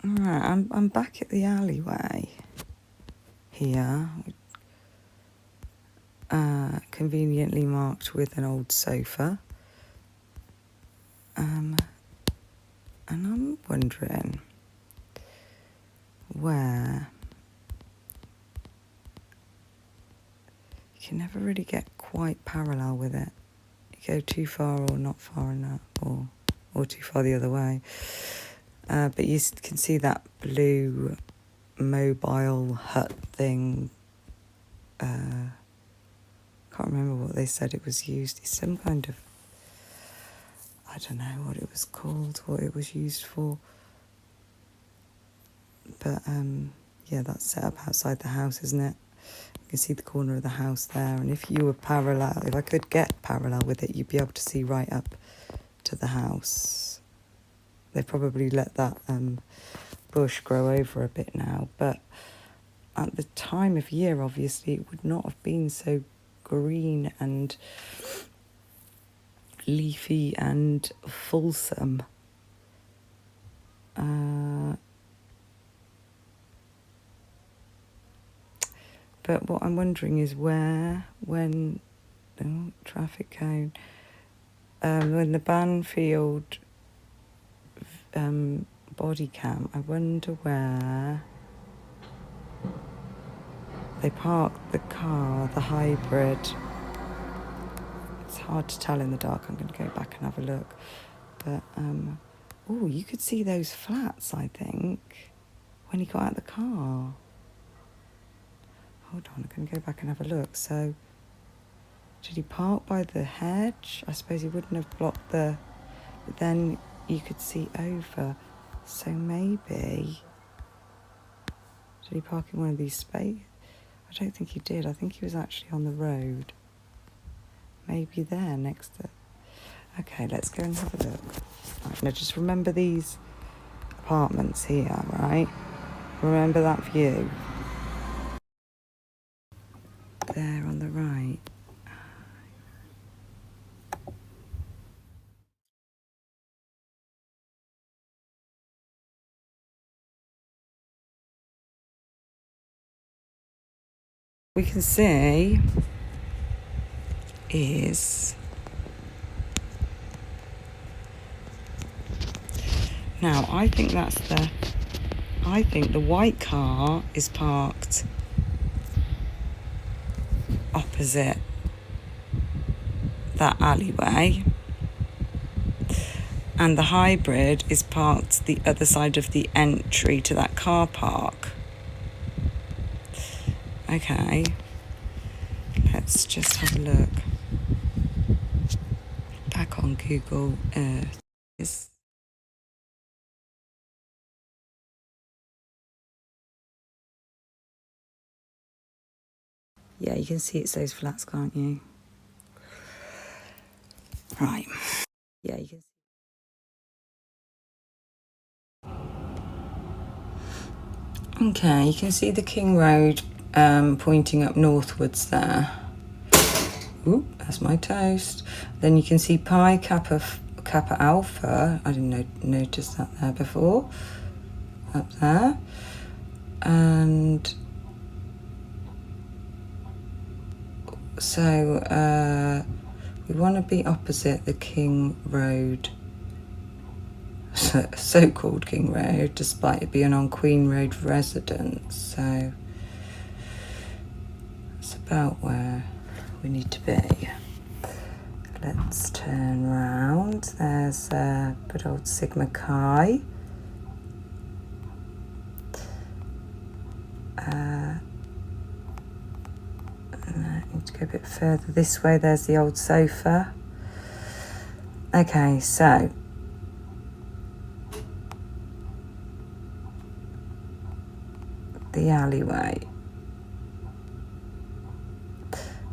Right, I'm back at the alleyway here, conveniently marked with an old sofa. And I'm wondering where you can never really get quite parallel with it. You go too far or not far enough, or too far the other way. But you can see that blue mobile hut thing. Can't remember what they said it was used. It's some kind of, I don't know what it was called, what it was used for. But yeah, that's set up outside the house, isn't it? You can see the corner of the house there. And if you were parallel, if I could get parallel with it, you'd be able to see right up to the house. They probably let that bush grow over a bit now. But at the time of year, obviously, it would not have been so green and leafy and fulsome. But what I'm wondering is when traffic cone, when the Banfield body cam, I wonder where they parked the car, the hybrid. It's hard to tell in the dark. I'm going to go back and have a look. But, oh, you could see those flats, I think, when he got out of the car. Hold on, I'm going to go back and have a look. So, did he park by the hedge? I suppose he wouldn't have blocked the... But then you could see over. So maybe... Did he park in one of these spaces? I don't think he did. I think he was actually on the road. Maybe there next to... Okay, let's go and have a look. Right, now just remember these apartments here, right? Remember that view. There on the right. We can see is... Now, I think the white car is parked opposite that alleyway. And the hybrid is parked the other side of the entry to that car park. Okay. Let's just have a look. Back on Google Earth. Yeah, you can see it's those flats, can't you? Right. Yeah, you can see. Okay, you can see the King Road pointing up northwards there. Ooh, that's my toast. Then you can see Pi Kappa Alpha. I didn't notice that there before. Up there. And so we want to be opposite the King Road, so-called King Road, despite it being on Queen Road residence. So it's about where we need to be. Let's turn round. There's good old Sigma Chi. I need to go a bit further this way. There's the old sofa. Okay, so the alleyway.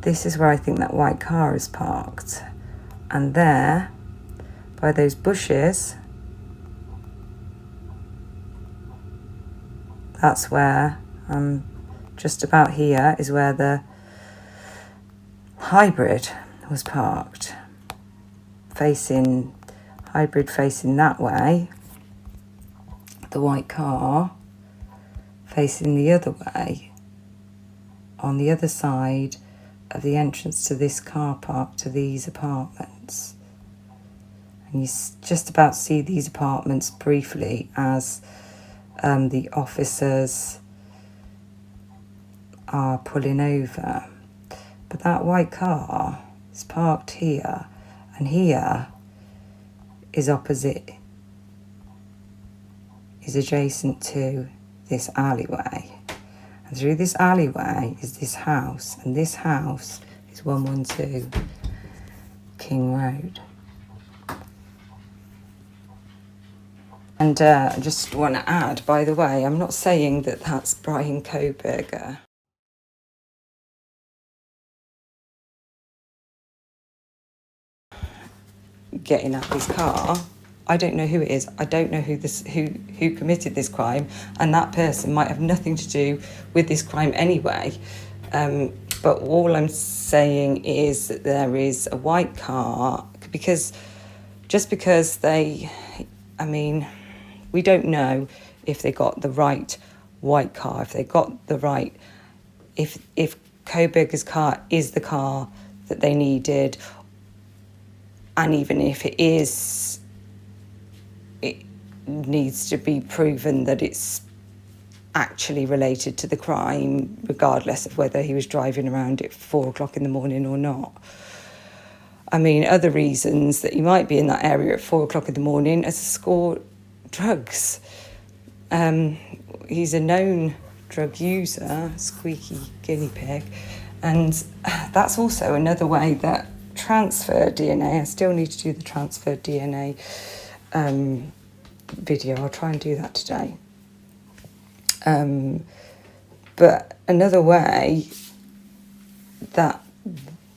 This is where I think that white car is parked. And there, by those bushes, that's where, just about here, is where the hybrid was parked. Hybrid facing that way. the white car facing the other way on the other side of the entrance to this car park, to these apartments. And you just about see these apartments briefly as the officers are pulling over. But that white car is parked here, and here is opposite, is adjacent to this alleyway. And through this alleyway is this house, and this house is 112 King Road. And I just want to add, by the way, I'm not saying that that's Brian Kohberger. Getting out his car. I don't know who it is. I don't know who committed this crime, and that person might have nothing to do with this crime anyway. But all I'm saying is that there is a white car, because just because we don't know if they got the right white car, if they got the right, if Kohberger's car is the car that they needed, and even if it is, it needs to be proven that it's actually related to the crime, regardless of whether he was driving around at 4 o'clock in the morning or not. I mean, other reasons that he might be in that area at 4 o'clock in the morning is to score drugs. He's a known drug user, squeaky guinea pig, and that's also another way that transfer DNA, I still need to do the transfer DNA video. I'll try and do that today. But another way that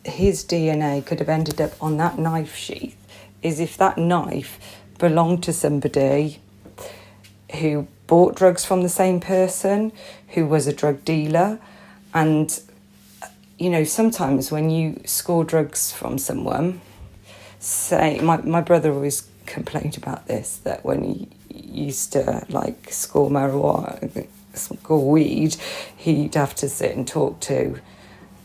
his DNA could have ended up on that knife sheath is if that knife belonged to somebody who bought drugs from the same person, who was a drug dealer. And you know, sometimes when you score drugs from someone, say, my brother always complained about this, that when he used to like score marijuana, score weed, he'd have to sit and talk to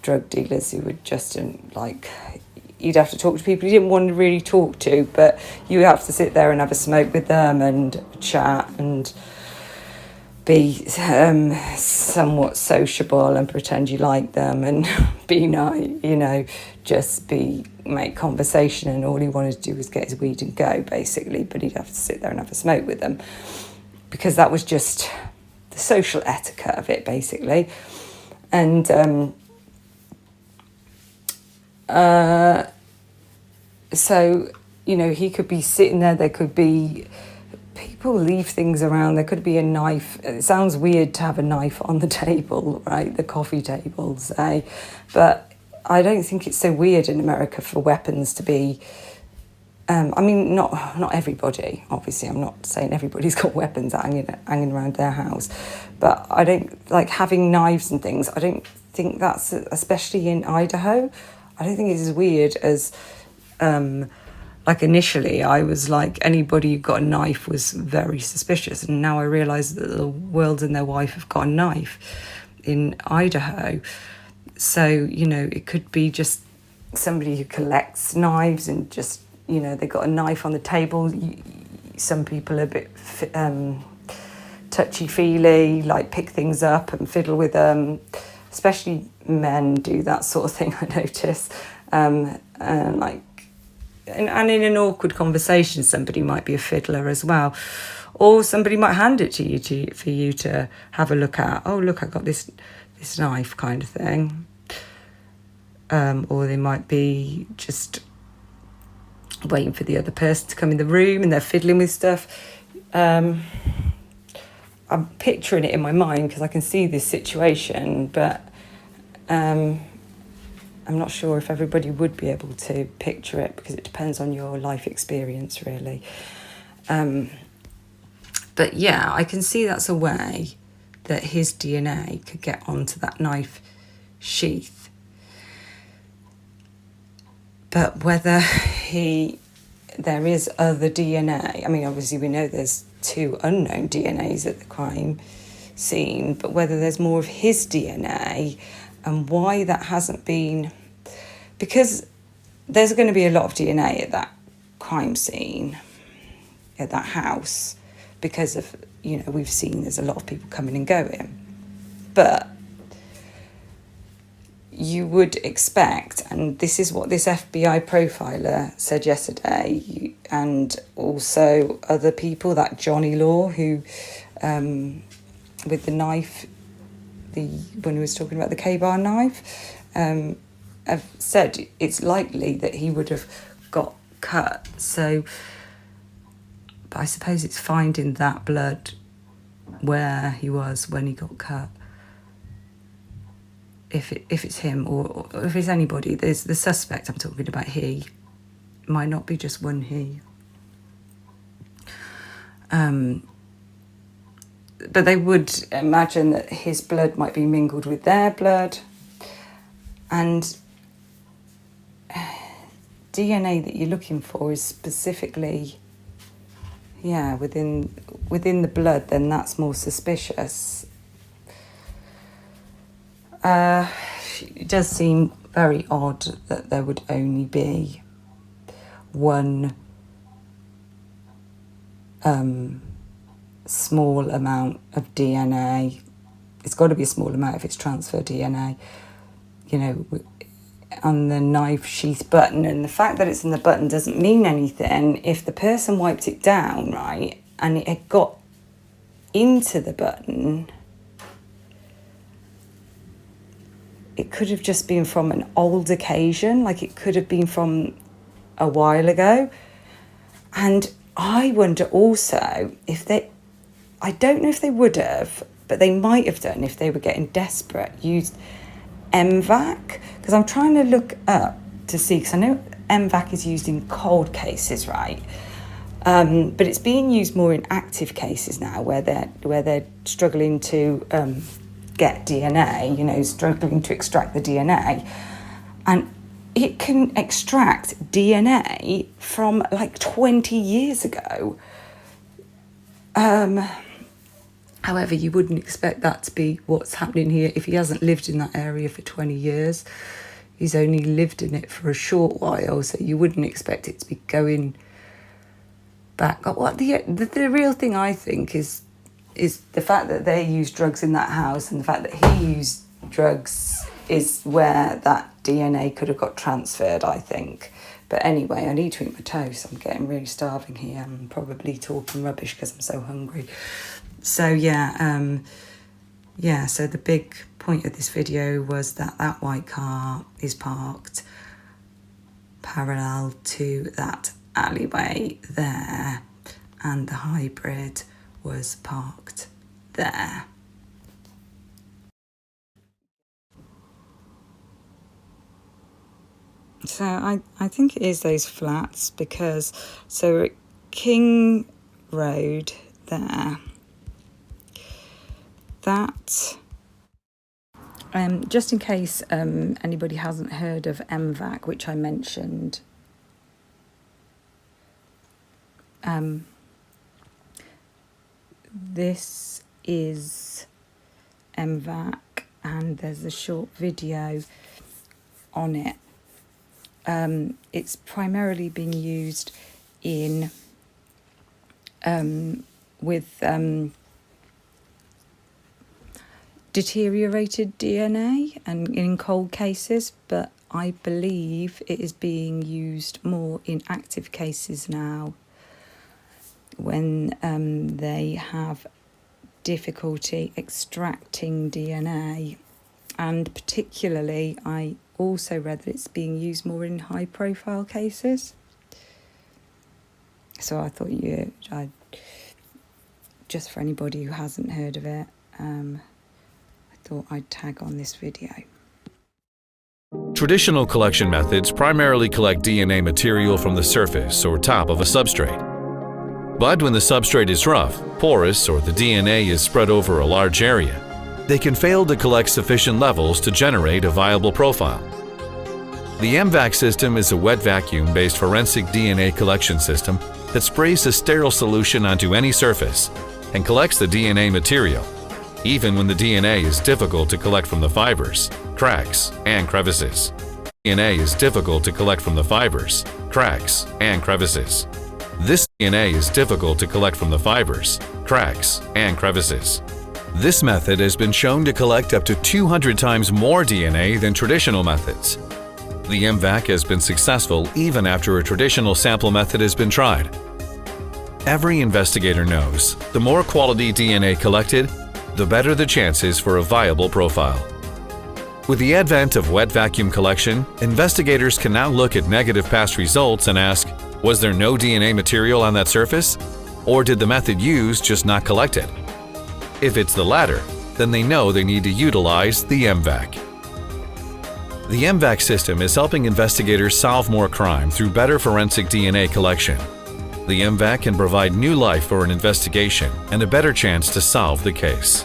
drug dealers who would just he'd have to talk to people he didn't want to really talk to, but you have to sit there and have a smoke with them and chat and be somewhat sociable and pretend you like them and be nice, you know, just make conversation, and all he wanted to do was get his weed and go, basically, but he'd have to sit there and have a smoke with them because that was just the social etiquette of it, basically. And so, you know, he could be sitting there could be people leave things around. There could be a knife. It sounds weird to have a knife on the table, right? The coffee table, say. But I don't think it's so weird in America for weapons to be... not everybody, obviously. I'm not saying everybody's got weapons hanging around their house. But I don't... like, having knives and things, I don't think that's... especially in Idaho, I don't think it's as weird as... like initially I was like, anybody who got a knife was very suspicious, and now I realise that the world and their wife have got a knife in Idaho. So, you know, it could be just somebody who collects knives and just, you know, they got a knife on the table. Some people are a bit touchy-feely, like pick things up and fiddle with them. Especially men do that sort of thing, I notice. And in an awkward conversation, somebody might be a fiddler as well. Or somebody might hand it to you for you to have a look at. Oh, look, I got this knife, kind of thing. Or they might be just waiting for the other person to come in the room and they're fiddling with stuff. I'm picturing it in my mind because I can see this situation, but I'm not sure if everybody would be able to picture it because it depends on your life experience, really. But yeah, I can see that's a way that his DNA could get onto that knife sheath. But whether there is other DNA, I mean, obviously we know there's two unknown DNAs at the crime scene, but whether there's more of his DNA and why that hasn't been, because there's going to be a lot of DNA at that crime scene, at that house, because of, you know, we've seen there's a lot of people coming and going. But you would expect, and this is what this FBI profiler said yesterday, and also other people, that Johnny Law, who, with the knife, when he was talking about the K-bar knife, have said it's likely that he would have got cut. So, but I suppose it's finding that blood where he was when he got cut. If it's him or if it's anybody, there's the suspect I'm talking about. He might not be just one he. But they would imagine that his blood might be mingled with their blood, and DNA that you're looking for is specifically, within the blood. Then that's more suspicious. It does seem very odd that there would only be one small amount of DNA. It's got to be a small amount if it's transfer DNA, you know, on the knife sheath button. And the fact that it's in the button doesn't mean anything. If the person wiped it down, right, and it had got into the button, it could have just been from an old occasion, like it could have been from a while ago. And I wonder also if I don't know if they would have, but they might have done, if they were getting desperate, used M-vac. Because I'm trying to look up to see, because I know M-vac is used in cold cases, right? But it's being used more in active cases now, where they're struggling to get DNA, you know, struggling to extract the DNA. And it can extract DNA from like 20 years ago. However, you wouldn't expect that to be what's happening here if he hasn't lived in that area for 20 years. He's only lived in it for a short while, so you wouldn't expect it to be going back. What the real thing, I think, is the fact that they used drugs in that house, and the fact that he used drugs is where that DNA could have got transferred, I think. But anyway, I need to eat my toast. I'm getting really starving here. I'm probably talking rubbish because I'm so hungry. So so the big point of this video was that white car is parked parallel to that alleyway there, and the hybrid was parked there. So I think it is those flats, because so at King Road there, that just in case anybody hasn't heard of M-vac, which I mentioned, this is M-vac, and there's a short video on it. It's primarily being used in with deteriorated DNA and in cold cases, but I believe it is being used more in active cases now, when they have difficulty extracting DNA. And particularly, I also read that it's being used more in high profile cases. So I thought just for anybody who hasn't heard of it, I thought I'd tag on this video. Traditional collection methods primarily collect DNA material from the surface or top of a substrate. But when the substrate is rough, porous, or the DNA is spread over a large area, they can fail to collect sufficient levels to generate a viable profile. The M-vac system is a wet vacuum-based forensic DNA collection system that sprays a sterile solution onto any surface and collects the DNA material, even when the DNA is difficult to collect from the fibers, cracks, and crevices. DNA is difficult to collect from the fibers, cracks, and crevices. This DNA is difficult to collect from the fibers, cracks, and crevices. This method has been shown to collect up to 200 times more DNA than traditional methods. The M-vac has been successful even after a traditional sample method has been tried. Every investigator knows the more quality DNA collected, the better the chances for a viable profile. With the advent of wet vacuum collection, investigators can now look at negative past results and ask, was there no DNA material on that surface? Or did the method used just not collect it? If it's the latter, then they know they need to utilize the M-vac. The M-vac system is helping investigators solve more crime through better forensic DNA collection. The M-vac can provide new life for an investigation and a better chance to solve the case.